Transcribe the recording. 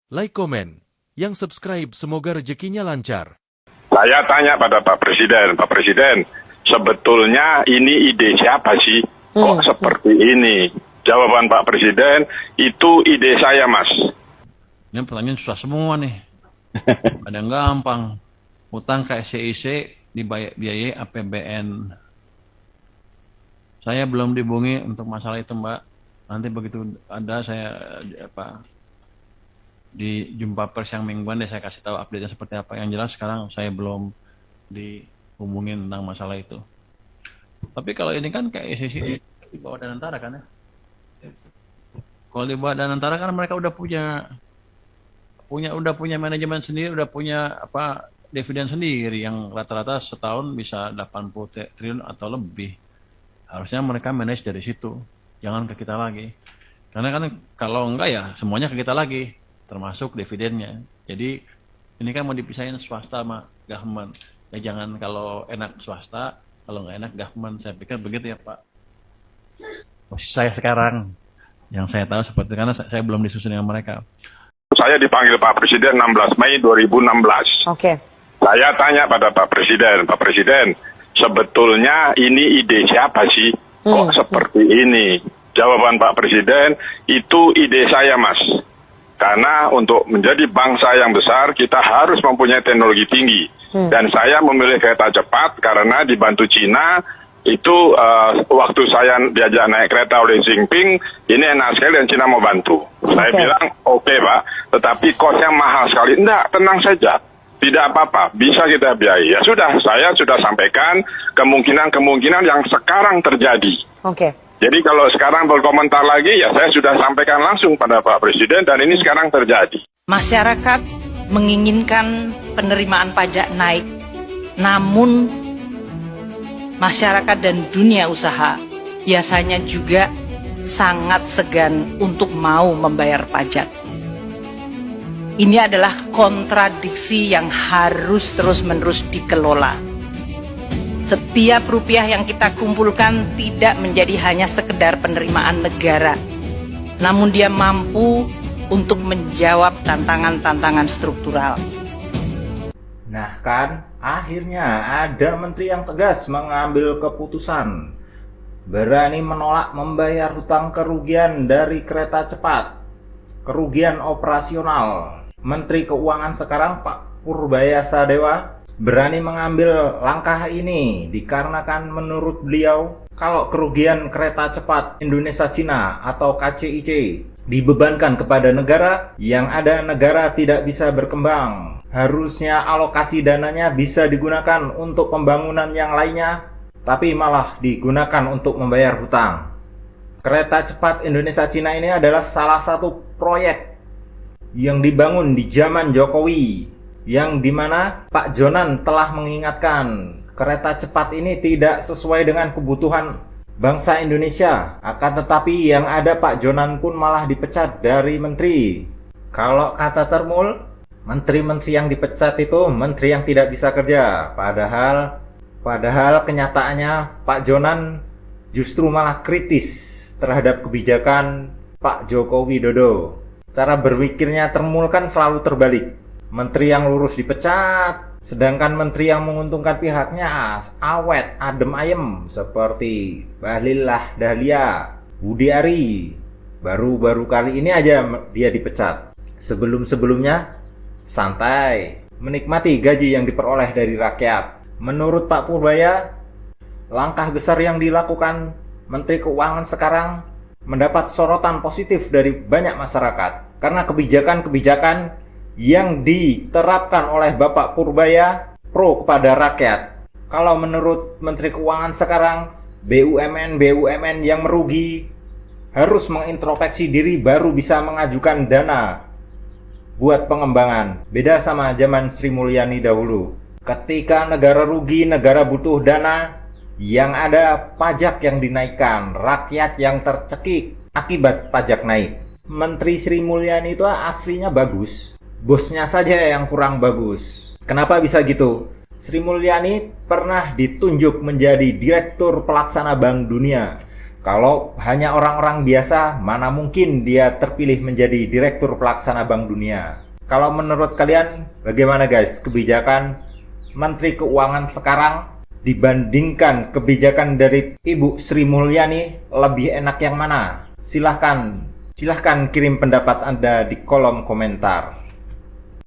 like, komen. Yang subscribe semoga rezekinya lancar. Saya tanya pada Pak Presiden, sebetulnya ini ide siapa sih? Kok seperti ini? Jawaban Pak Presiden, itu ide saya, Mas. Ini pertanyaan susah semua nih. Ada yang gampang. Utang ke SCIC dibiayai APBN. Saya belum dihubungi untuk masalah itu, Mbak. Nanti begitu ada saya di jumpa pers yang mingguan deh saya kasih tahu update-nya seperti apa. Yang jelas sekarang saya belum dihubungin tentang masalah itu. Tapi kalau ini kan kayak SCIC di bawah Danantara kan ya. Kalau di bawah Danantara kan mereka udah punya manajemen sendiri, udah punya dividen sendiri yang rata-rata setahun bisa 80 triliun atau lebih. Harusnya mereka manage dari situ, jangan ke kita lagi. Karena kan kalau enggak ya semuanya ke kita lagi, termasuk dividennya. Jadi ini kan mau dipisahin swasta sama government. Ya jangan kalau enak swasta, kalau nggak enak government. Saya pikir begitu ya Pak. Posisi saya sekarang, yang saya tahu seperti itu, karena saya belum disusun dengan mereka. Saya dipanggil Pak Presiden 16 Mei 2016. Oke. Saya tanya pada Pak Presiden, sebetulnya ini ide siapa sih? Kok seperti ini? Jawaban Pak Presiden, itu ide saya, Mas. Karena untuk menjadi bangsa yang besar, kita harus mempunyai teknologi tinggi. Dan saya memilih kereta cepat karena dibantu Cina. Itu waktu saya diajak naik kereta oleh Xi Jinping, ini enak sekali dan Cina mau bantu. Saya bilang, oke, Pak, tetapi kosnya mahal sekali. Enggak, tenang saja. Tidak apa-apa, bisa kita biayai. Ya sudah, saya sudah sampaikan kemungkinan-kemungkinan yang sekarang terjadi. Oke. Jadi kalau sekarang berkomentar lagi, ya saya sudah sampaikan langsung pada Pak Presiden dan ini sekarang terjadi. Masyarakat menginginkan penerimaan pajak naik, namun masyarakat dan dunia usaha biasanya juga sangat segan untuk mau membayar pajak. Ini adalah kontradiksi yang harus terus-menerus dikelola. Setiap rupiah yang kita kumpulkan tidak menjadi hanya sekedar penerimaan negara, namun dia mampu untuk menjawab tantangan-tantangan struktural. Nah kan, akhirnya ada menteri yang tegas mengambil keputusan, berani menolak membayar hutang kerugian dari kereta cepat, kerugian operasional. Menteri Keuangan sekarang Pak Purbaya Sadewa berani mengambil langkah ini dikarenakan menurut beliau kalau kerugian kereta cepat Indonesia-Cina atau KCIC dibebankan kepada negara, yang ada negara tidak bisa berkembang. Harusnya alokasi dananya bisa digunakan untuk pembangunan yang lainnya, tapi malah digunakan untuk membayar hutang. Kereta cepat Indonesia-Cina ini adalah salah satu proyek yang dibangun di zaman Jokowi, yang dimana Pak Jonan telah mengingatkan kereta cepat ini tidak sesuai dengan kebutuhan bangsa Indonesia. Akan tetapi yang ada Pak Jonan pun malah dipecat dari menteri. Kalau kata Termul, menteri-menteri yang dipecat itu menteri yang tidak bisa kerja. Padahal kenyataannya Pak Jonan justru malah kritis terhadap kebijakan Pak Joko Widodo. Cara berpikirnya Termul kan selalu terbalik. Menteri yang lurus dipecat, sedangkan menteri yang menguntungkan pihaknya awet, adem ayem, seperti Bahlil Lahadalia, Budi Ari. Baru-baru kali ini aja dia dipecat. Sebelum-sebelumnya santai, menikmati gaji yang diperoleh dari rakyat. Menurut Pak Purbaya, langkah besar yang dilakukan Menteri Keuangan sekarang mendapat sorotan positif dari banyak masyarakat karena kebijakan-kebijakan yang diterapkan oleh Bapak Purbaya pro kepada rakyat. Kalau menurut Menteri Keuangan sekarang, BUMN yang merugi harus mengintrospeksi diri baru bisa mengajukan dana buat pengembangan. Beda sama zaman Sri Mulyani dahulu. Ketika negara rugi, negara butuh dana, yang ada pajak yang dinaikkan, rakyat yang tercekik akibat pajak naik. Menteri Sri Mulyani itu aslinya bagus, bosnya saja yang kurang bagus. Kenapa bisa gitu? Sri Mulyani pernah ditunjuk menjadi Direktur Pelaksana Bank Dunia. Kalau hanya orang-orang biasa, mana mungkin dia terpilih menjadi Direktur Pelaksana Bank Dunia. Kalau menurut kalian, bagaimana guys kebijakan Menteri Keuangan sekarang dibandingkan kebijakan dari Ibu Sri Mulyani, lebih enak yang mana? Silahkan kirim pendapat Anda di kolom komentar.